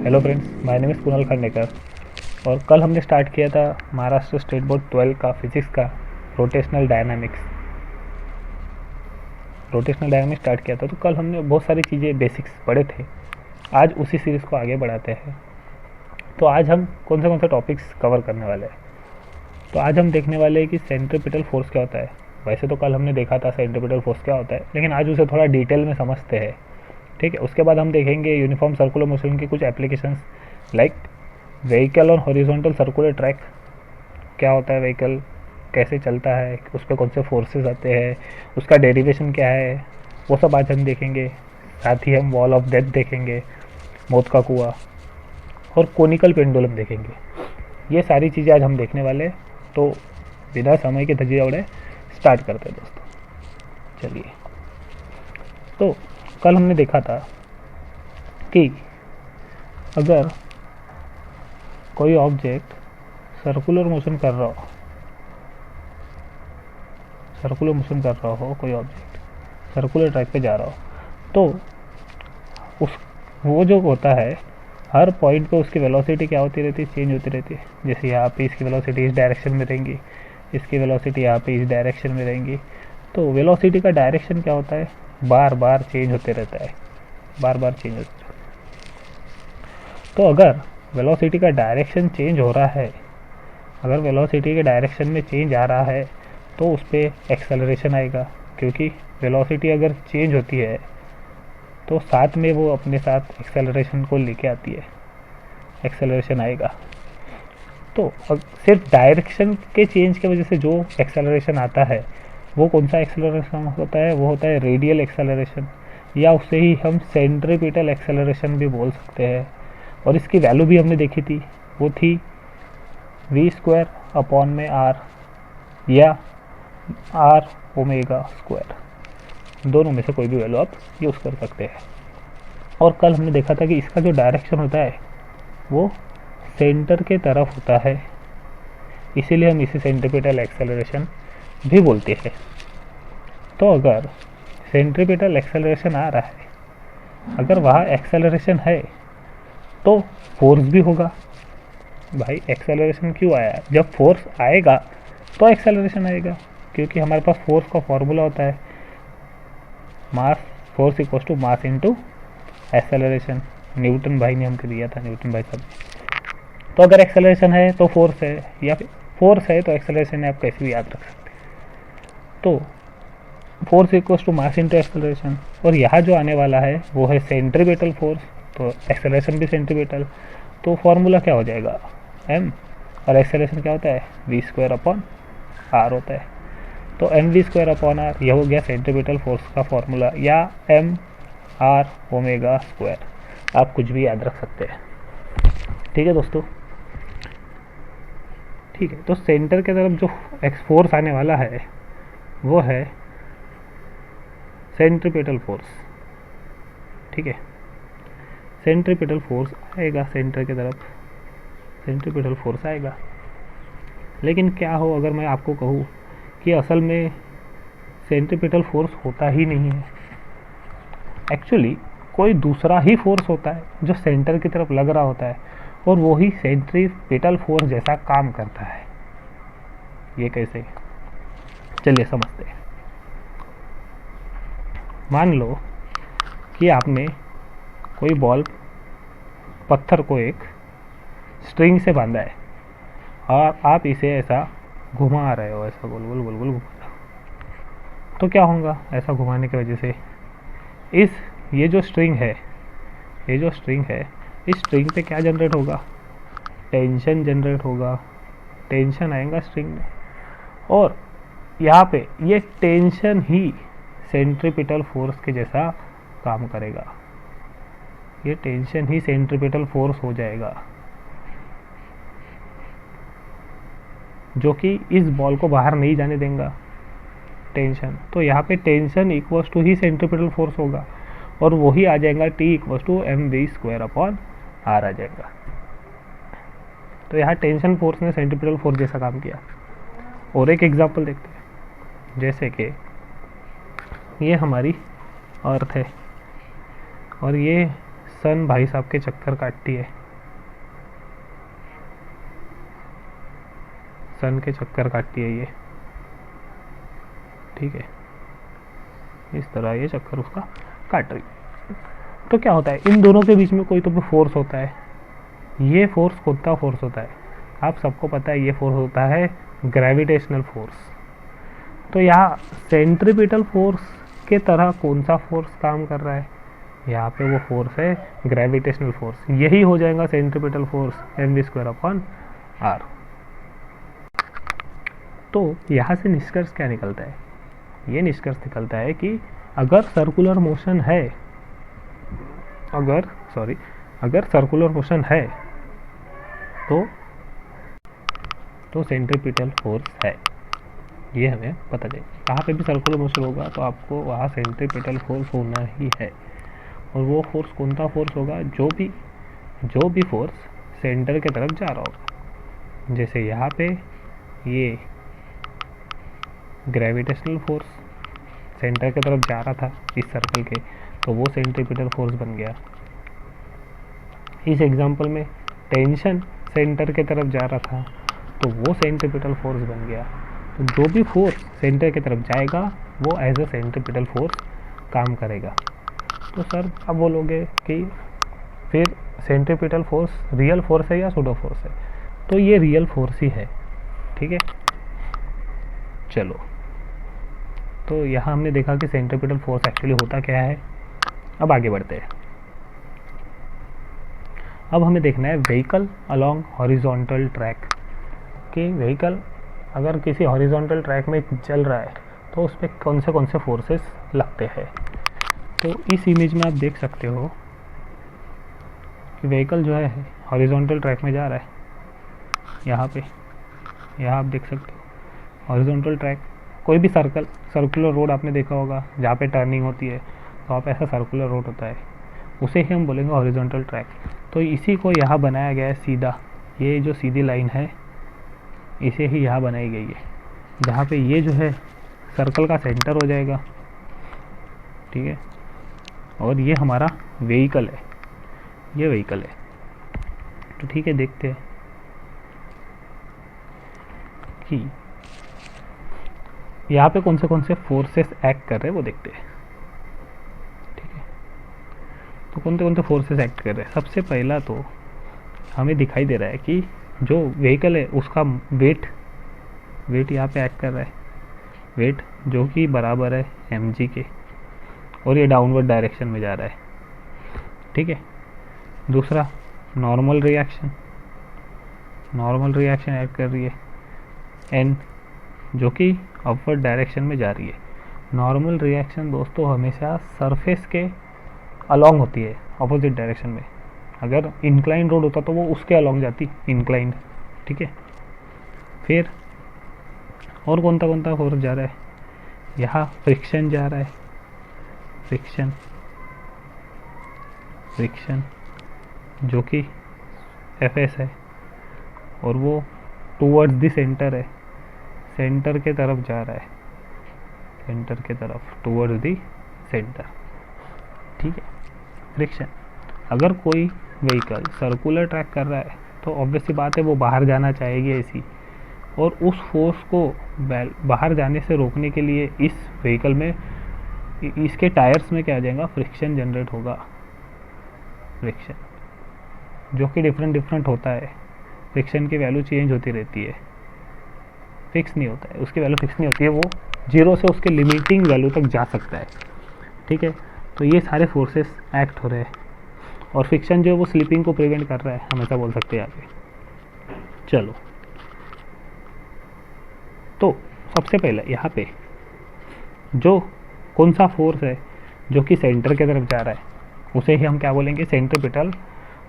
Hello friends, my name is Kunal Khandekar. और कल हमने स्टार्ट किया था महाराष्ट्र स्टेट बोर्ड 12 का फिजिक्स का रोटेशनल डायनामिक्स स्टार्ट किया था। तो कल हमने बहुत सारी चीज़ें बेसिक्स पढ़े थे। आज उसी सीरीज़ को आगे बढ़ाते हैं। तो आज हम कौन से टॉपिक्स कवर करने वाले हैं। तो आज हम देखने वाले हैं कि सेंट्रीपिटल फोर्स क्या होता है। वैसे तो कल हमने देखा था सेंट्रीपिटल फोर्स क्या होता है, लेकिन आज उसे थोड़ा डिटेल में समझते हैं। ठीक है, उसके बाद हम देखेंगे यूनिफॉर्म सर्कुलर मोशन की कुछ एप्लीकेशंस, लाइक व्हीकल और हॉरिजॉन्टल सर्कुलर ट्रैक। क्या होता है व्हीकल, कैसे चलता है, उस पर कौन से फोर्सेस आते हैं, उसका डेरिवेशन क्या है, वो सब आज हम देखेंगे। साथ ही हम वॉल ऑफ डेथ देखेंगे, मौत का कुआं, और कोनिकल पेंडुलम देखेंगे। ये सारी चीज़ें आज हम देखने वाले हैं। तो बिना समय के धजिया उड़े स्टार्ट करते हैं दोस्तों। चलिए, तो कल हमने देखा था कि अगर कोई ऑब्जेक्ट सर्कुलर मोशन कर रहा हो कोई ऑब्जेक्ट सर्कुलर ट्रैक पे जा रहा हो, तो उस वो जो होता है, हर पॉइंट पे उसकी वेलोसिटी क्या होती रहती है, चेंज होती रहती है। जैसे यहाँ पे इसकी वेलोसिटी इस डायरेक्शन में रहेंगी, इसकी वेलोसिटी यहाँ पे इस डायरेक्शन में रहेंगी। तो वेलोसिटी का डायरेक्शन क्या होता है, बार बार चेंज होते रहता है, बार बार चेंज होता है। तो अगर वेलोसिटी का डायरेक्शन चेंज हो रहा है, अगर वेलोसिटी के डायरेक्शन में चेंज आ रहा है, तो उस पर एक्सेलरेशन आएगा। क्योंकि वेलोसिटी अगर चेंज होती है तो साथ में वो अपने साथ एक्सेलरेशन को लेके आती है, एक्सेलरेशन आएगा। तो सिर्फ डायरेक्शन के चेंज की वजह से जो एक्सेलरेशन आता है, वो कौन सा एक्सेलरेशन होता है, वो होता है रेडियल एक्सेलरेशन, या उसे ही हम सेंट्रीपिटल एक्सेलरेशन भी बोल सकते हैं। और इसकी वैल्यू भी हमने देखी थी, वो थी v² अपॉन में r, या r ओमेगा स्क्वायर। दोनों में से कोई भी वैल्यू आप यूज़ कर सकते हैं। और कल हमने देखा था कि इसका जो डायरेक्शन होता है वो सेंटर के तरफ होता है, इसीलिए हम इसे सेंट्रीपिटल एक्सेलरेशन भी बोलते हैं। तो अगर सेंट्रीपिटल एक्सेलरेशन आ रहा है, अगर वहाँ एक्सेलरेशन है तो फोर्स भी होगा। भाई एक्सेलरेशन क्यों आया, जब फोर्स आएगा तो एक्सेलरेशन आएगा। क्योंकि हमारे पास फोर्स का फॉर्मूला होता है mass, force equals to mass into acceleration. Newton भाई ने हमको दिया था, न्यूटन भाई साहब। तो अगर एक्सेलरेशन है तो फोर्स है, या फिर फोर्स है तो एक्सेलरेशन है, आप कैसे भी याद रख सकते हैं। तो force equals to mass into acceleration. और यहाँ जो आने वाला है वो है सेंट्रीपिटल फोर्स, तो एक्सेलरेशन भी सेंट्रीपिटल। तो फॉर्मूला क्या हो जाएगा, m, और एक्सेलरेशन क्या होता है, v² अपॉन r होता है। तो mv² अपॉन r, यह हो गया सेंट्रीपिटल फोर्स का फॉर्मूला, या m r ओमेगा स्क्वायर। आप कुछ भी याद रख सकते हैं। ठीक है दोस्तों, ठीक है। तो सेंटर की तरफ जो फोर्स आने वाला है वो है सेंट्रीपिटल फोर्स। ठीक है, सेंट्रीपिटल फोर्स आएगा सेंटर की तरफ, सेंट्रीपिटल फोर्स आएगा। लेकिन क्या हो अगर मैं आपको कहूँ कि असल में सेंट्रीपिटल फोर्स होता ही नहीं है। एक्चुअली कोई दूसरा ही फोर्स होता है जो सेंटर की तरफ लग रहा होता है, और वो ही सेंट्रीपिटल फोर्स जैसा काम करता है। ये कैसे, चलिए समझते हैं। मान लो कि आपने कोई बॉल, पत्थर को एक स्ट्रिंग से बांधा है, और आप इसे ऐसा घुमा रहे हो, ऐसा गोल गोल गोल गोल घुमा रहे हो। तो क्या होगा, ऐसा घुमाने की वजह से ये जो स्ट्रिंग है, इस स्ट्रिंग पे क्या जनरेट होगा, टेंशन जनरेट होगा। टेंशन आएगा स्ट्रिंग में, और यहाँ पे ये टेंशन ही सेंट्रीपिटल फोर्स के जैसा काम करेगा। ये टेंशन ही सेंट्रीपिटल फोर्स हो जाएगा, जो कि इस बॉल को बाहर नहीं जाने देगा, टेंशन। तो यहाँ पे टेंशन इक्वल्स टू ही सेंट्रीपिटल फोर्स होगा, और वही आ जाएगा T equals to mv² upon r आ जाएगा। तो यहाँ टेंशन फोर्स ने सेंट्रीपिटल फोर्स जैसा काम किया। और एक एग्जांपल देखते हैं, जैसे कि ये हमारी अर्थ है, और ये सन भाई साहब के चक्कर काटती है, सन के चक्कर काटती है ये, ठीक है, इस तरह ये चक्कर उसका काट रही। तो क्या होता है, इन दोनों के बीच में कोई तो भी फोर्स होता है। ये फोर्स कौन सा फोर्स होता है, आप सबको पता है, ये फोर्स होता है ग्रेविटेशनल फोर्स। तो यहाँ सेंट्रीपिटल फोर्स के तरह कौन सा फोर्स काम कर रहा है, यहाँ पे वो फोर्स है ग्रेविटेशनल फोर्स। यही हो जाएगा सेंट्रीपिटल फोर्स mv²/r। तो यहाँ से निष्कर्ष क्या निकलता है, ये निष्कर्ष निकलता है कि अगर सर्कुलर मोशन है, अगर सर्कुलर मोशन है तो सेंट्रीपिटल फोर्स है, ये हमें पता चले। कहाँ पे भी सर्कुलर मोशन होगा तो आपको वहाँ सेंट्रीपिटल फोर्स होना ही है। और वो फोर्स कौन सा फोर्स होगा, जो भी फोर्स सेंटर की तरफ जा रहा होगा। जैसे यहाँ पे ये ग्रेविटेशनल फोर्स सेंटर की तरफ जा रहा था इस सर्कल के, तो वो सेंट्रीपिटल फोर्स बन गया। इस एग्जांपल में टेंशन सेंटर की तरफ जा रहा था, तो वो सेंट्रीपिटल फोर्स बन गया। तो जो भी फोर्स सेंटर की तरफ जाएगा वो एज अ सेंट्रीपिटल फोर्स काम करेगा। तो सर अब बोलोगे कि फिर सेंट्रीपिटल फोर्स रियल फोर्स है या सूडो फोर्स है, तो ये रियल फोर्स ही है, ठीक है। चलो, तो यहाँ हमने देखा कि सेंट्रीपिटल फोर्स एक्चुअली होता क्या है। अब आगे बढ़ते हैं। अब हमें देखना है व्हीकल अलोंग हॉरिजॉन्टल ट्रैक, कि व्हीकल अगर किसी हॉरिजॉन्टल ट्रैक में चल रहा है तो उस पर कौन से फोर्सेस लगते हैं। तो इस इमेज में आप देख सकते हो कि व्हीकल जो है हॉरिजॉन्टल ट्रैक में जा रहा है। यहाँ आप देख सकते हो हॉरिजॉन्टल ट्रैक, कोई भी सर्कुलर रोड आपने देखा होगा जहाँ पे टर्निंग होती है, तो वहाँ पे ऐसा सर्कुलर रोड होता है, उसे ही हम बोलेंगे हॉरिजॉन्टल ट्रैक। तो इसी को यहाँ बनाया गया है सीधा, ये जो सीधी लाइन है इसे ही यहाँ बनाई गई है, जहाँ पे ये जो है सर्कल का सेंटर हो जाएगा, ठीक है। और ये हमारा व्हीकल है, ये व्हीकल है। तो ठीक है, देखते हैं कि यहाँ पे कौन से फोर्सेस एक्ट कर रहे हैं वो देखते हैं, ठीक है। तो कौन से फोर्सेस एक्ट कर रहे हैं। सबसे पहला तो हमें दिखाई दे रहा है कि जो व्हीकल है उसका वेट यहाँ पे एक्ट कर रहा है, वेट जो कि बराबर है mg के, और ये डाउनवर्ड डायरेक्शन में जा रहा है, ठीक है। दूसरा नॉर्मल रिएक्शन ऐड कर रही है n, जो कि अपवर्ड डायरेक्शन में जा रही है। नॉर्मल रिएक्शन दोस्तों हमेशा सरफेस के अलोंग होती है, अपोजिट डायरेक्शन में। अगर इंक्लाइन रोड होता तो वो उसके अलोंग जाती, इंक्लाइन, ठीक है। फिर और कौन सा फोर्स जा रहा है, यहाँ फ्रिक्शन जा रहा है, फ्रिक्शन जो कि Fs है, और वो टूवर्ड्स द सेंटर है, सेंटर के तरफ जा रहा है, सेंटर के तरफ, टूवर्ड्स द सेंटर, ठीक है। फ्रिक्शन, अगर कोई व्हीकल सर्कुलर ट्रैक कर रहा है तो ऑब्वियस सी बात है वो बाहर जाना चाहेगी ऐसी, और उस फोर्स को बाहर जाने से रोकने के लिए इस व्हीकल में, इसके टायर्स में क्या आ जाएगा, फ्रिक्शन जनरेट होगा। फ्रिक्शन जो कि डिफरेंट होता है, फ्रिक्शन की वैल्यू चेंज होती रहती है, फिक्स नहीं होता है, उसकी वैल्यू फिक्स नहीं होती है, वो 0 से उसके लिमिटिंग वैल्यू तक जा सकता है, ठीक है। तो ये सारे फोर्सेस एक्ट हो रहे हैं, और फ्रिक्शन जो है वो स्लिपिंग को प्रिवेंट कर रहा है, हम ऐसा बोल सकते हैं आगे। चलो, तो सबसे पहले यहाँ पे जो कौन सा फोर्स है जो कि सेंटर की तरफ जा रहा है उसे ही हम क्या बोलेंगे, सेंट्रीपिटल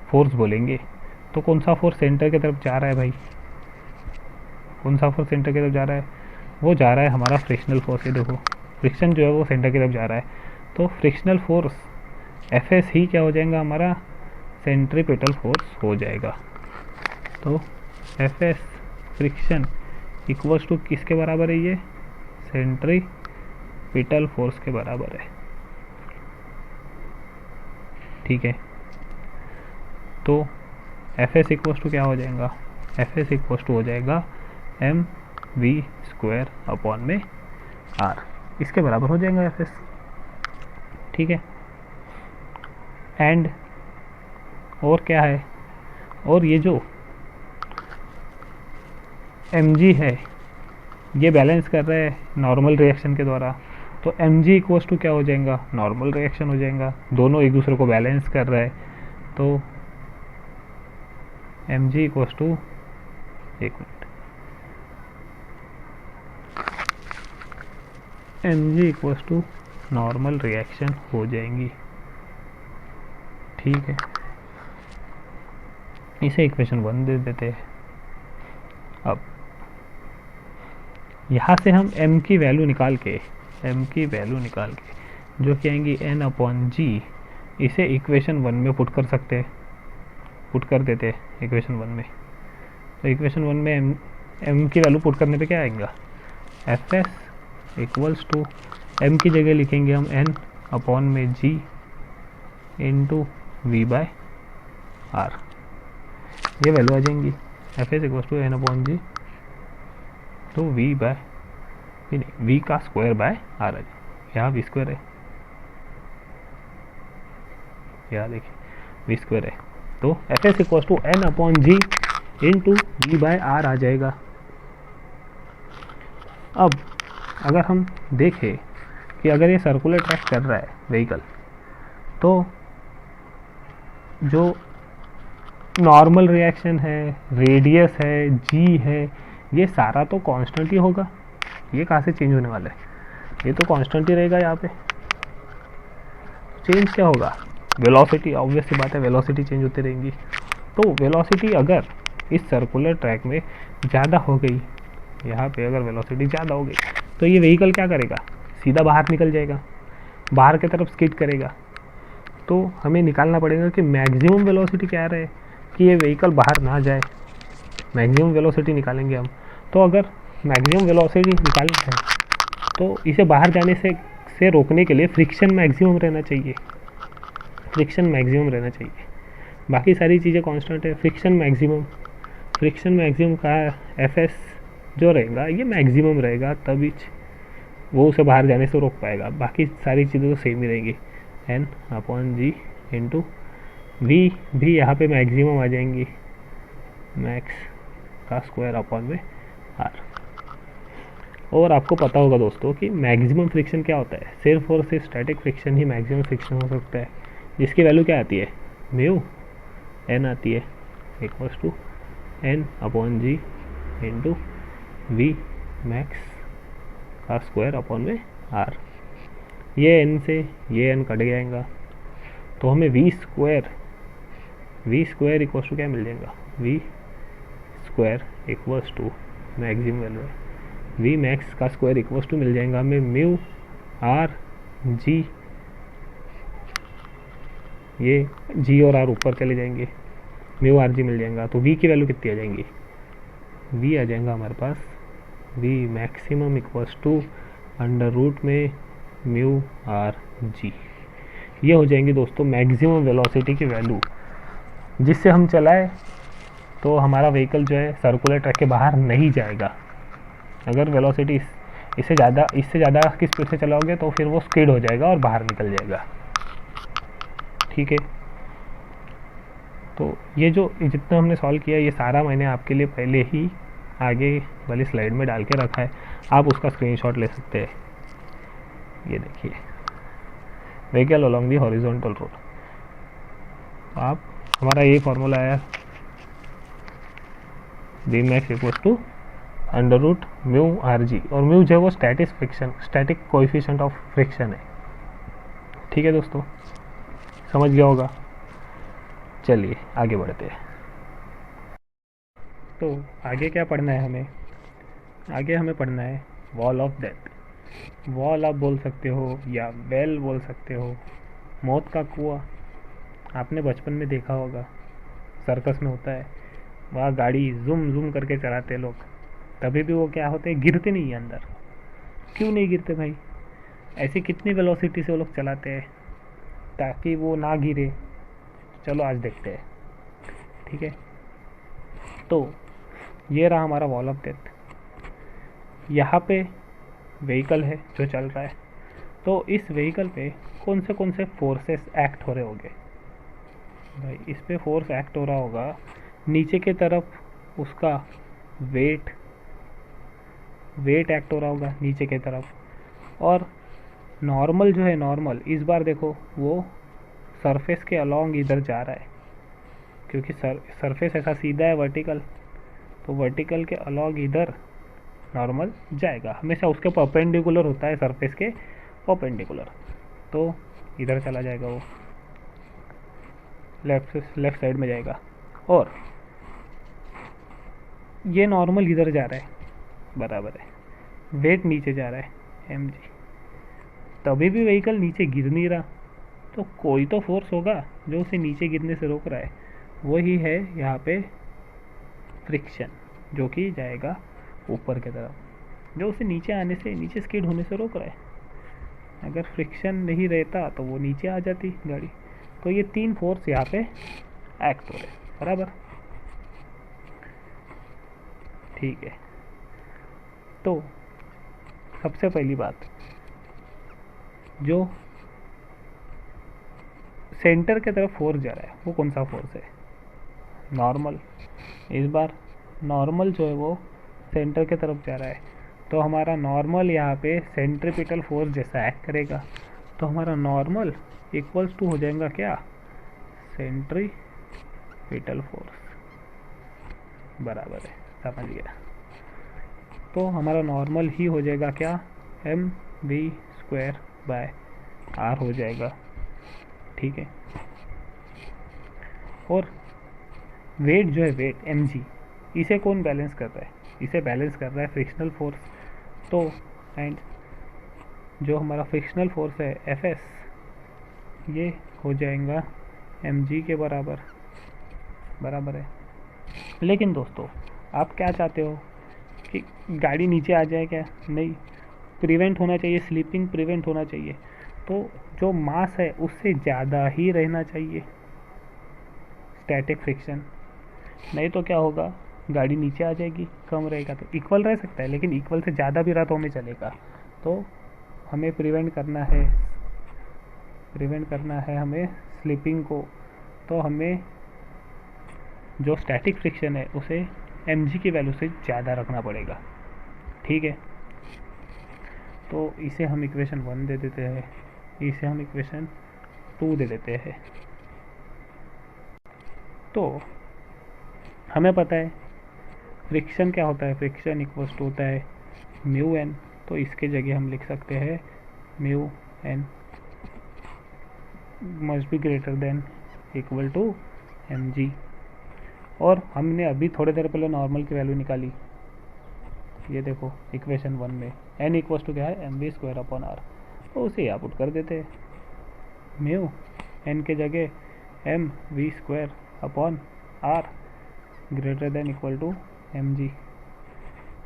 फोर्स बोलेंगे। तो कौन सा फोर्स सेंटर की तरफ जा रहा है भाई, कौन सा फोर्स सेंटर की तरफ जा रहा है, वो जा रहा है हमारा फ्रिक्शनल फोर्स। ये देखो फ्रिक्शन जो है वो सेंटर की तरफ जा रहा है, तो फ्रिक्शनल फोर्स Fs ही क्या हो जाएगा, हमारा सेंट्रीपिटल फोर्स हो जाएगा। तो Fs फ्रिक्शन इक्वल्स टू किसके बराबर है, ये सेंट्रीपिटल फोर्स के बराबर है, ठीक है। तो एफ एस इक्वल्स टू क्या हो जाएगा, एफ एस इक्वल्स टू हो जाएगा एम वी स्क्वायर अपॉन में आर, इसके बराबर हो जाएगा एफ एस। ठीक है, एंड और क्या है, और ये जो एम जी है ये बैलेंस कर रहा है नॉर्मल रिएक्शन के द्वारा, तो एम जी इक्वल्स टू क्या हो जाएगा, नॉर्मल रिएक्शन हो जाएगा, दोनों एक दूसरे को बैलेंस कर रहा है। तो एम जी इक्वल्स टू, एक मिनट, m g equals to normal reaction हो जाएंगी। ठीक है, इसे इक्वेशन 1 दे देते हैं। अब यहाँ से हम m की वैल्यू निकाल के, जो कि आएंगी n अपॉन जी, इसे इक्वेशन 1 में पुट कर सकते हैं, पुट कर देते हैं इक्वेशन 1 में। तो इक्वेशन 1 में m की वैल्यू पुट करने पे क्या आएगा, F S equals to, m की जगह लिखेंगे हम n अपॉन में g into V by R, ये वैल्यू आ जाएंगी। F S equals to n upon G तो वी बाय, नहीं, वी का स्क्वायर बाय आर आ जाए, यहाँ वी स्क्वायर है, यहाँ देखिए वी स्क्वायर है, तो F S equals to N upon ji into V by R आ जाएगा। अब अगर हम देखें कि अगर ये सर्कुलर ट्रैक कर रहा है व्हीकल, तो जो नॉर्मल रिएक्शन है, रेडियस है, जी है, ये सारा तो कांस्टेंट ही होगा, ये कहाँ से चेंज होने वाला है, ये तो कांस्टेंट ही रहेगा। यहाँ पे चेंज क्या होगा, वेलोसिटी, ऑब्वियस सी बात है वेलोसिटी चेंज होती रहेंगी। तो वेलोसिटी अगर इस सर्कुलर ट्रैक में ज़्यादा हो गई, यहाँ पे अगर वेलोसिटी ज़्यादा हो गई, तो ये व्हीकल क्या करेगा, सीधा बाहर निकल जाएगा, बाहर की तरफ स्किड करेगा। तो हमें निकालना पड़ेगा कि मैक्सिमम वेलोसिटी क्या रहे कि ये व्हीकल बाहर ना जाए, मैक्सिमम वेलोसिटी निकालेंगे हम। तो अगर मैक्सिमम वेलोसिटी निकालना है तो इसे बाहर जाने से रोकने के लिए फ्रिक्शन मैक्सिमम रहना चाहिए, फ्रिक्शन मैक्सिमम रहना चाहिए। बाकी सारी चीज़ें कांस्टेंट है, फ्रिक्शन मैक्सिमम का एफ एस जो रहेगा ये मैक्सिमम रहेगा, तभी वो उसे बाहर जाने से रोक पाएगा। बाकी सारी चीज़ें तो सेम ही रहेंगी, एन अपॉन जी इंटू वी भी यहाँ पे मैक्सिमम आ जाएंगी, मैक्स का स्क्वायर अपॉन में आर। और आपको पता होगा दोस्तों कि मैक्सिमम फ्रिक्शन क्या होता है, सिर्फ और सिर्फ स्टैटिक फ्रिक्शन ही मैक्सिमम फ्रिक्शन हो सकता है, जिसकी वैल्यू क्या आती है, म्यू एन आती है, equals to N upon ji into v max का स्क्वायर अपॉन में आर। ये एन से ये एन कट जाएगा, तो हमें वी स्क्वायर इक्वल्स टू क्या मिल जाएगा, v square equals to maximum value है, वी मैक्स का स्क्वायर इक्वल्स टू मिल जाएगा हमें म्यू आर जी, ये जी और आर ऊपर चले जाएंगे, म्यू आर जी मिल जाएगा। तो वी की वैल्यू कितनी आ जाएंगी, वी आ जाएगा हमारे पास V maximum equals to under root में म्यू आर जी। ये हो जाएंगी दोस्तों मैक्सिमम वेलोसिटी की वैल्यू, जिससे हम चलाए तो हमारा व्हीकल जो है सर्कुलर ट्रैक के बाहर नहीं जाएगा। अगर वेलोसिटी इससे ज़्यादा की स्पीड से चलाओगे तो फिर वो स्किड हो जाएगा और बाहर निकल जाएगा। ठीक है, तो ये जो जितना हमने सॉल्व किया ये सारा मैंने आपके लिए पहले ही आगे वाली स्लाइड में डाल के रखा है, आप उसका स्क्रीनशॉट ले सकते हैं। ये देखिए, vehicle along the horizontal road, आप हमारा ये फॉर्मूला आया v max equals to under root mu are g, और म्यू जो है वो स्टैटिक कोएफिशिएंट ऑफ फ्रिक्शन है। ठीक है दोस्तों, समझ गया होगा। चलिए आगे बढ़ते हैं। तो आगे क्या पढ़ना है हमें, आगे हमें पढ़ना है वॉल ऑफ डेथ। वॉल आप बोल सकते हो या वेल बोल सकते हो, मौत का कुआं। आपने बचपन में देखा होगा, सर्कस में होता है, वहाँ गाड़ी जूम जूम करके चलाते लोग, तभी भी वो क्या होते हैं, गिरते नहीं है अंदर। क्यों नहीं गिरते भाई, ऐसे कितनी वेलोसिटी से वो लोग चलाते हैं ताकि वो ना गिरे। चलो आज देखते हैं। ठीक है, तो ये रहा हमारा वॉल ऑफ डेथ। यहाँ पे व्हीकल है जो चल रहा है, तो इस व्हीकल पे कौन से फोर्सेस एक्ट हो रहे होंगे भाई? इस पे फोर्स एक्ट हो रहा होगा नीचे के तरफ, उसका वेट एक्ट हो रहा होगा नीचे के तरफ। और नॉर्मल जो है, नॉर्मल इस बार देखो वो सरफेस के अलोंग इधर जा रहा है, क्योंकि सरफेस ऐसा सीधा है वर्टिकल, तो वर्टिकल के अलोंग इधर नॉर्मल जाएगा, हमेशा उसके परपेंडिकुलर होता है, सरफेस के परपेंडिकुलर, तो इधर चला जाएगा वो, लेफ्ट साइड में जाएगा। और ये नॉर्मल इधर जा रहा है, बराबर है, वेट नीचे जा रहा है mg, तभी भी व्हीकल नीचे गिर नहीं रहा, तो कोई तो फोर्स होगा जो उसे नीचे गिरने से रोक रहा है। वही है यहाँ पे फ्रिक्शन, जो कि जाएगा ऊपर की तरफ, जो उसे नीचे आने से, नीचे स्किड होने से रोक रहा है। अगर फ्रिक्शन नहीं रहता तो वो नीचे आ जाती गाड़ी। तो ये 3 फोर्स यहाँ पे एक्ट हो रहे हैं, बराबर, ठीक है। तो सबसे पहली बात, जो सेंटर की तरफ फोर्स जा रहा है वो कौन सा फोर्स है? नॉर्मल। इस बार नॉर्मल जो है वो सेंटर की तरफ जा रहा है, तो हमारा नॉर्मल यहाँ पे सेंट्रीपिटल फोर्स जैसा एक्ट करेगा, तो हमारा नॉर्मल इक्वल्स टू हो जाएगा क्या? सेंट्रीपिटल फोर्स, बराबर है, समझ गया। तो हमारा नॉर्मल ही हो जाएगा क्या? mv² हो जाएगा, ठीक है। और वेट जो है, वेट mg, इसे कौन बैलेंस कर रहा है? इसे बैलेंस कर रहा है फ्रिक्शनल फोर्स। तो एंड जो हमारा फ्रिक्शनल फोर्स है fs, ये हो जाएगा mg के बराबर, बराबर है। लेकिन दोस्तों आप क्या चाहते हो कि गाड़ी नीचे आ जाए क्या? नहीं, प्रिवेंट होना चाहिए, स्लीपिंग प्रिवेंट होना चाहिए, तो जो मास है उससे ज़्यादा ही रहना चाहिए स्टैटिक फ्रिक्शन, नहीं तो क्या होगा, गाड़ी नीचे आ जाएगी, कम रहेगा। तो इक्वल रह सकता है, लेकिन इक्वल से ज़्यादा भी रहा तो हमें चलेगा। तो हमें प्रिवेंट करना है हमें स्लीपिंग को, तो हमें जो स्टैटिक फ्रिक्शन है उसे mg की वैल्यू से ज़्यादा रखना पड़ेगा, ठीक है। तो इसे हम इक्वेशन 1 दे देते हैं, इसे हम इक्वेशन 2 दे देते हैं। तो हमें पता है फ्रिक्शन क्या होता है, फ्रिक्शन इक्वल्स टू होता है म्यू एन, तो इसके जगह हम लिख सकते हैं mu n must be greater than equal to mg। और हमने अभी थोड़ी देर पहले नॉर्मल की वैल्यू निकाली, ये देखो इक्वेशन 1 में n इक्वल्स टू क्या है, mv²/r, तो उसे यहाँ पुट कर देते हैं, म्यू n के जगह mv²/r greater than equal to mg,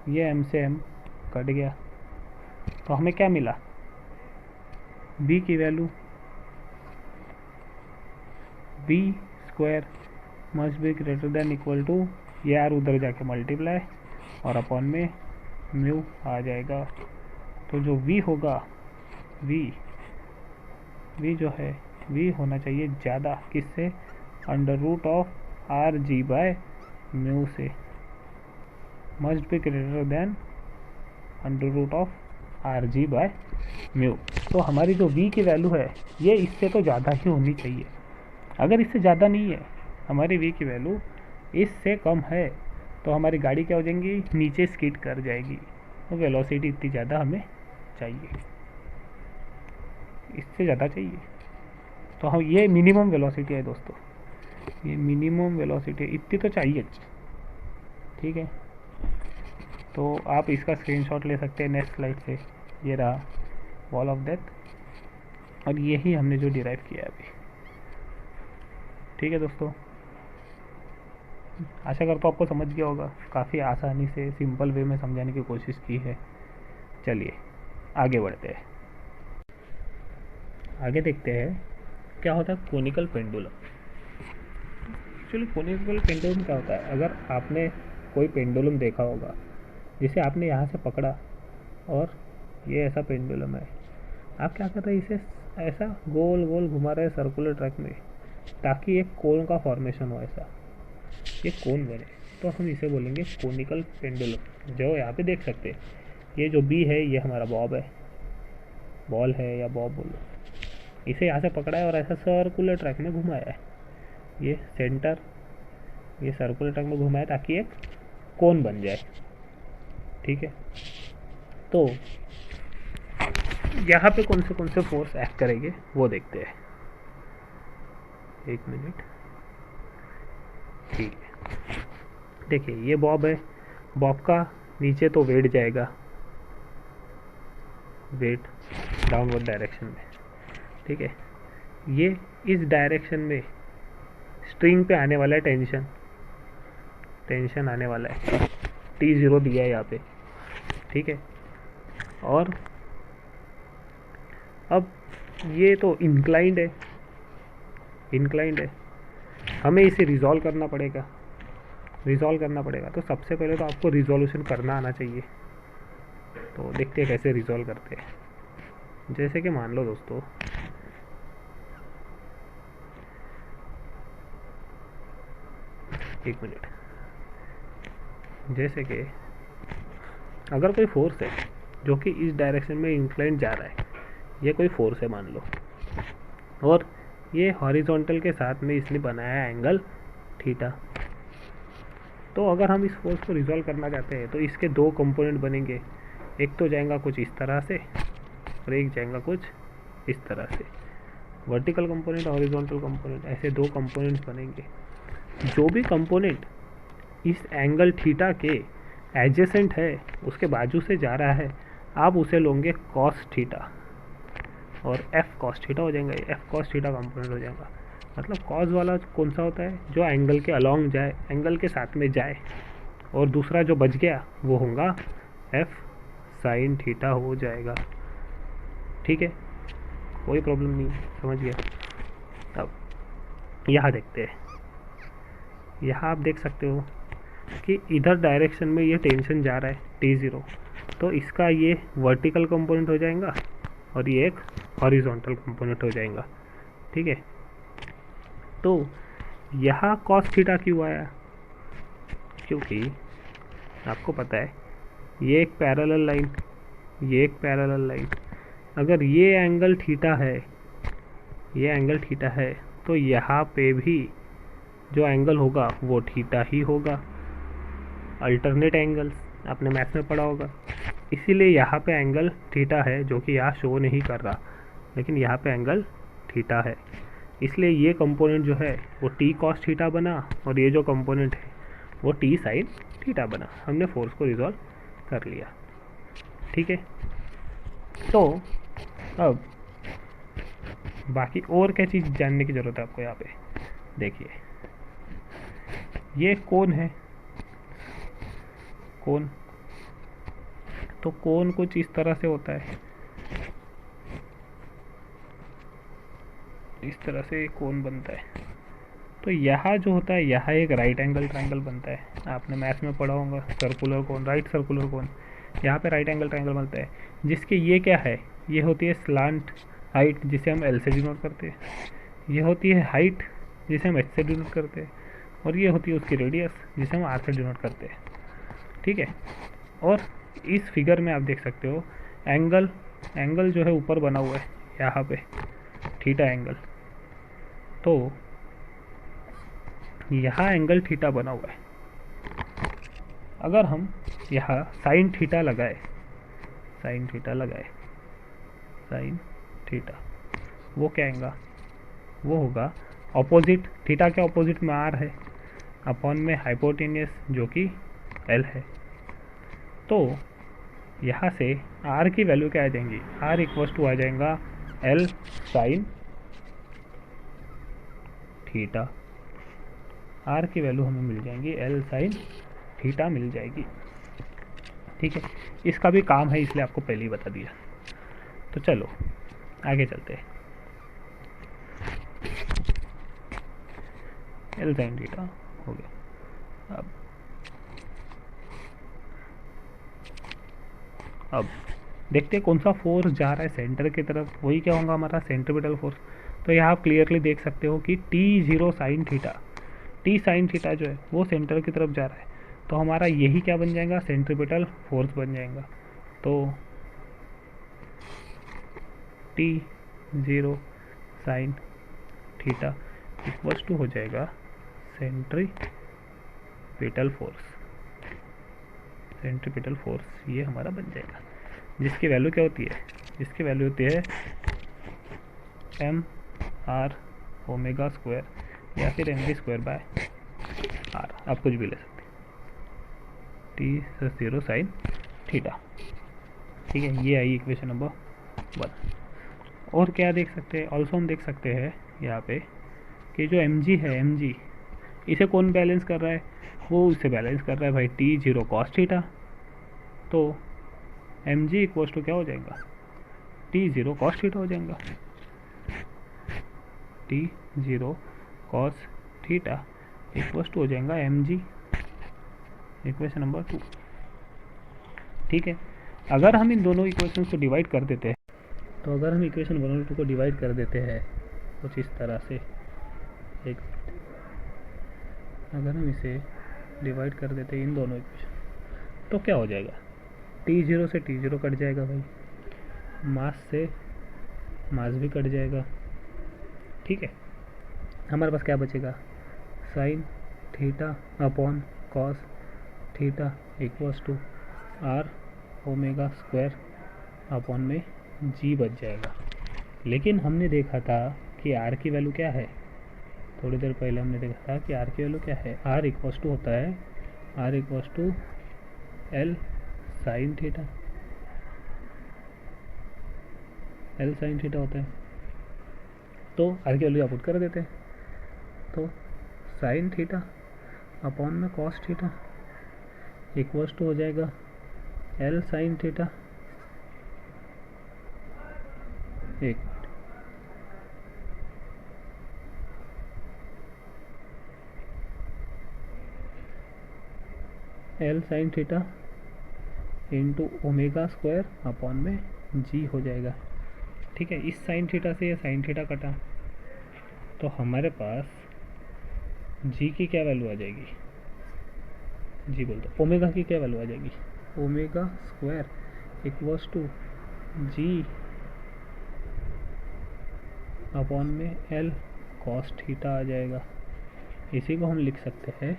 ये m से m कट गया, तो हमें क्या मिला? b की value v² must be greater than equal to, ये आर उधर जाके मल्टीप्लाई और अपॉन में म्यू आ जाएगा। तो जो v होगा, v जो है v होना चाहिए ज़्यादा, किससे? √r/g/म्यू से, मस्ट बी ग्रेटर देन √r/g/म्यू। तो हमारी जो v की वैल्यू है ये इससे तो ज़्यादा ही होनी चाहिए। अगर इससे ज़्यादा नहीं है, हमारी v की वैल्यू इससे कम है, तो हमारी गाड़ी क्या हो जाएगी? नीचे स्किड कर जाएगी। तो वेलोसिटी इतनी ज़्यादा हमें चाहिए, इससे ज़्यादा चाहिए। तो हम, ये मिनिमम वेलोसिटी है दोस्तों, ये मिनिमम वेलोसिटी इतनी तो चाहिए, ठीक है। तो आप इसका स्क्रीनशॉट ले सकते हैं नेक्स्ट स्लाइड से, ये रहा वॉल ऑफ डेथ, और यही हमने जो डिराइव किया है अभी, ठीक है दोस्तों। आशा करता हूँ आपको समझ गया होगा, काफ़ी आसानी से सिंपल वे में समझाने की कोशिश की है। चलिए आगे बढ़ते हैं, आगे देखते हैं क्या होता है conical pendulum. Actually conical pendulum क्या होता है, अगर आपने कोई पेंडुलम देखा होगा जिसे आपने यहाँ से पकड़ा और ये ऐसा पेंडुलम है, आप क्या कर रहे हैं, इसे ऐसा गोल गोल घुमा रहे हैं सर्कुलर ट्रैक में ताकि एक कोन का फॉर्मेशन हो, ऐसा ये कोन बने, तो हम इसे बोलेंगे कोनिकल पेंडुलम। जो यहाँ पे देख सकते हैं, ये जो बी है ये हमारा बॉब है, बॉल है या बॉब बोलो, इसे यहाँ से पकड़ा है और ऐसा सर्कुलर ट्रैक में घुमाया है, ये सेंटर, ये सर्कुलर ट्रैक में घुमाया ताकि एक कोन बन जाए। ठीक है, तो यहाँ पे कौन से फोर्स एक्ट करेंगे वो देखते हैं। एक मिनट, ठीक है, देखिए ये बॉब है, बॉब का नीचे तो वेट जाएगा, वेट डाउनवर्ड डायरेक्शन में। ठीक है, ये इस डायरेक्शन में स्ट्रिंग पे आने वाला है टेंशन आने वाला है, T0 दिया है यहाँ पे। ठीक है, और अब ये तो इंक्लाइंड है, हमें इसे रिजॉल्व करना पड़ेगा। तो सबसे पहले तो आपको रिजोल्यूशन करना आना चाहिए। तो देखते हैं कैसे रिजॉल्व करते हैं। जैसे कि मान लो दोस्तों, एक मिनट, जैसे कि अगर कोई फोर्स है जो कि इस डायरेक्शन में इंक्लाइंड जा रहा है, ये कोई फोर्स है मान लो, और ये हॉरिजॉन्टल के साथ में इसने बनाया एंगल थीटा। तो अगर हम इस फोर्स को रिजॉल्व करना चाहते हैं तो इसके दो कंपोनेंट बनेंगे, एक तो जाएगा कुछ इस तरह से और एक जाएगा कुछ इस तरह से, वर्टिकल कंपोनेंट, हॉरिजॉन्टल कंपोनेंट, ऐसे दो कंपोनेंट्स बनेंगे। जो भी कंपोनेंट इस एंगल थीटा के एडजेसेंट है, उसके बाजू से जा रहा है, आप उसे लोगे कॉस थीटा, और एफ कॉस थीटा हो जाएगा, एफ कॉस थीटा कंपोनेंट हो जाएगा। मतलब कॉस वाला कौन सा होता है, जो एंगल के अलॉन्ग जाए, एंगल के साथ में जाए, और दूसरा जो बच गया वो होगा एफ साइन थीटा हो जाएगा। ठीक है, कोई प्रॉब्लम नहीं, समझ गया। अब यहाँ देखते हैं, यहाँ आप देख सकते हो कि इधर डायरेक्शन में ये टेंशन जा रहा है T0, तो इसका ये वर्टिकल कंपोनेंट हो जाएगा और ये एक हॉरिजॉन्टल कंपोनेंट हो जाएगा। ठीक है, तो यहाँ कॉस थीटा क्यों आया, क्योंकि आपको पता है ये एक पैरेलल लाइन, ये एक पैरेलल लाइन, अगर ये एंगल थीटा है, ये एंगल थीटा है, तो यहाँ पे भी जो एंगल होगा वो थीटा ही होगा। अल्टरनेट एंगल्स आपने मैथ्स में पढ़ा होगा, इसीलिए यहाँ पे एंगल थीटा है, जो कि यहाँ शो नहीं कर रहा, लेकिन यहाँ पे एंगल थीटा है, इसलिए ये कंपोनेंट जो है वो टी कॉस थीटा बना, और ये जो कंपोनेंट है वो टी साइन थीटा बना। हमने फोर्स को रिजॉल्व कर लिया। ठीक है, तो अब बाकी और क्या चीज़ जानने की ज़रूरत है आपको। यहाँ पे देखिए, ये कोन है, कोन, तो कोन कुछ इस तरह से होता है, इस तरह से कोन बनता है। तो यहाँ जो होता है, यहाँ एक राइट एंगल ट्रायंगल बनता है, आपने मैथ्स में पढ़ा होगा, circular cone, right circular cone, यहाँ पे राइट एंगल ट्रायंगल बनता है, जिसके ये क्या है, ये होती है स्लांट हाइट, जिसे हम एल से डिनोट करते हैं, ये होती है हाइट जिसे हम एच से डिनोट करते हैं, और ये होती है उसकी रेडियस जिसे हम आर से डिनोट करते हैं। ठीक है, और इस फिगर में आप देख सकते हो एंगल जो है ऊपर बना हुआ है यहाँ पे, थीटा एंगल, तो यहाँ एंगल थीटा बना हुआ है। अगर हम यहाँ साइन थीटा लगाए, साइन थीटा, वो क्या आएगा, वो होगा ऑपोजिट, थीटा के ऑपोजिट में आर है, अपॉन में हाइपोटेनियस जो कि एल है। तो यहाँ से आर की वैल्यू क्या आ जाएंगी, आर इक्वल्स टू आ जाएगा एल साइन थीटा, आर की वैल्यू हमें मिल जाएंगी एल साइन थीटा मिल जाएगी। ठीक है, इसका भी काम है, इसलिए आपको पहले ही बता दिया। तो चलो आगे चलते हैं। एल साइन थीटा हो गया। अब देखते हैं कौन सा फोर्स जा रहा है सेंटर की तरफ, वही क्या होगा हमारा सेंट्रीपिटल फोर्स। तो यहाँ आप क्लियरली देख सकते हो कि T0 sine theta, T sine theta जो है वो सेंटर की तरफ जा रहा है, तो हमारा यही क्या बन जाएगा, सेंट्रीपिटल फोर्स बन जाएगा। तो T0 sine theta equals to हो जाएगा सेंट्रीपिटल फोर्स, सेंट्रीपिटल फोर्स ये हमारा बन जाएगा, जिसकी वैल्यू क्या होती है, जिसकी वैल्यू होती है एम आर ओमेगा स्क्वायर या फिर m v square by r, आप कुछ भी ले सकते हैं, T0 साइन थीटा। ठीक है, ये आई इक्वेशन नंबर 1। और क्या देख सकते हैं, ऑल्सो हम देख सकते हैं यहाँ पे कि जो एम जी है, एम जी इसे कौन बैलेंस कर रहा है, वो इसे बैलेंस कर रहा है भाई T0 कॉस थीटा। तो एम जी इक्वल्स टू क्या हो जाएगा, T0 कॉस थीटा हो जाएगा, T0 cos theta equals to हो जाएगा एम जी, इक्वेशन नंबर 2। ठीक है, अगर हम इन दोनों इक्वेशन को डिवाइड कर देते हैं, तो अगर हम इक्वेशन 1 और 2 को डिवाइड कर देते हैं कुछ इस तरह से, एक अगर हम इसे डिवाइड कर देते हैं इन दोनों इक्वेशन, तो क्या हो जाएगा, T0 से T0 कट जाएगा भाई, मास से मास भी कट जाएगा। ठीक है, हमारे पास क्या बचेगा, sine theta upon cos theta equals to r omega square upon में जी बच जाएगा। लेकिन हमने देखा था कि आर की वैल्यू क्या है, थोड़ी देर पहले हमने देखा था कि आर की वैल्यू क्या है, आर इक्वल्स टू होता है, r equals to l sine theta, l sine theta होता है। तो आर की वैल्यू आप पुट कर देते हैं, तो साइन थीटा अपॉन में कॉस थीटा इक्वल्स टू हो जाएगा एल साइन थीटा, एक L sine theta into omega square upon में जी हो जाएगा। ठीक है, इस साइन थीटा से ये साइन थीटा कटा, तो हमारे पास जी की क्या वैल्यू आ जाएगी, जी बोल दो, ओमेगा की क्या वैल्यू आ जाएगी, omega square equals to g upon में एल कॉस थीटा आ जाएगा। इसी को हम लिख सकते हैं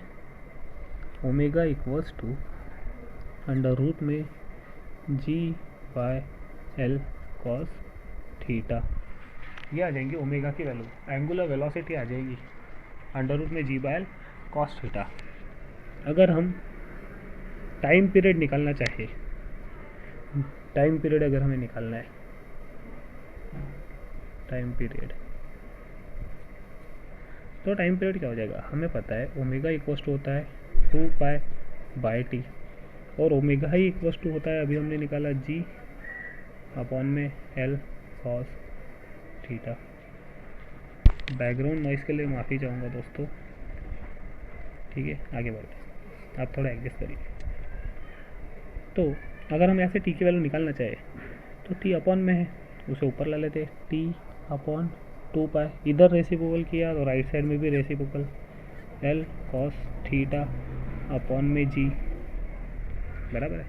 omega equals to under root में g by l cos theta, ये आ जाएंगी ओमेगा की वैल्यू, एंगुलर वेलोसिटी आ जाएगी अंडर रूट में g by l cos theta. अगर हम टाइम पीरियड निकालना चाहे, टाइम पीरियड अगर हमें निकालना है, टाइम पीरियड, तो टाइम पीरियड क्या हो जाएगा, हमें पता है ओमेगा इक्वल्स टू होता है 2 पाई बाई टी, और ओमेगा ही इक्वल्स टू होता है, अभी हमने निकाला जी अपॉन में l cos theta. Background noise के लिए माफ़ी चाहूँगा दोस्तों। ठीक है, आगे बढ़ते, आप थोड़ा एडजस्ट करिए। तो अगर हम ऐसे टी की वैल्यू निकालना चाहे, तो टी अपॉन में है, उसे ऊपर ला लेते, टी अपॉन 2 पाई, इधर रेसिप्रोकल किया तो राइट साइड में भी reciprocal, L cos theta upon में जी, बराबर है।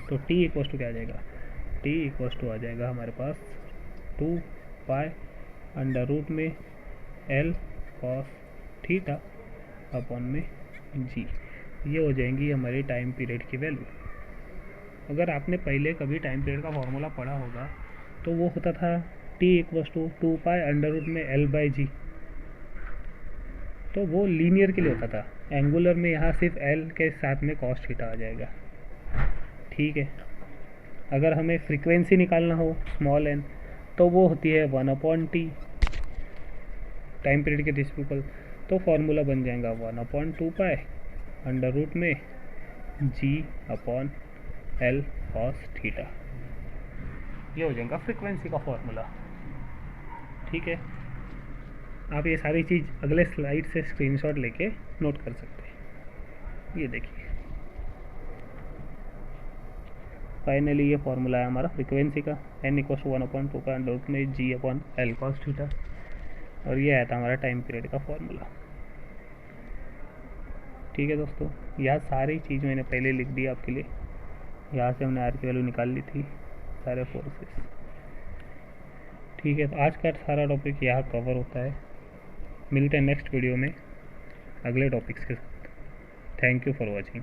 तो टी इक्वल्स टू क्या आ जाएगा, टी इक्वल्स टू आ जाएगा हमारे पास 2 पाई अंडर रूट में एल कॉस थीटा अपॉन में जी, ये हो जाएंगी हमारी टाइम पीरियड की वैल्यू। अगर आपने पहले कभी टाइम पीरियड का फॉर्मूला पढ़ा होगा, तो वो होता था t equals to 2 pi under root में एल बाई जी, तो वो लीनियर के लिए होता था, एंगुलर में यहाँ सिर्फ एल के साथ में कॉस थीटा आ जाएगा। ठीक है, अगर हमें फ्रीक्वेंसी निकालना हो स्मॉल एन, तो वो होती है 1 अपॉन टी, टाइम पीरियड के रेसिप्रोकल, तो फॉर्मूला बन जाएगा 1 अपॉन 2 पाई अंडर रूट में जी अपॉन एल कॉस थीटा, ये हो जाएगा फ्रीक्वेंसी का फॉर्मूला। ठीक है, आप ये सारी चीज़ अगले स्लाइड से स्क्रीनशॉट लेके नोट कर सकते हैं। ये देखिए फाइनली ये फॉर्मूला है हमारा फ्रीक्वेंसी का, n=1/2 का g/L cos थीटा, और ये आया था हमारा टाइम पीरियड का फॉर्मूला। ठीक है दोस्तों, यह सारी चीज़ मैंने पहले लिख दी आपके लिए। यहाँ से हमने आर की वैल्यू निकाल ली थी, सारे फोर्सेस। ठीक है, तो आज का सारा टॉपिक यहाँ कवर होता है। मिलते हैं नेक्स्ट वीडियो में अगले टॉपिक्स के साथ। Thank you for watching.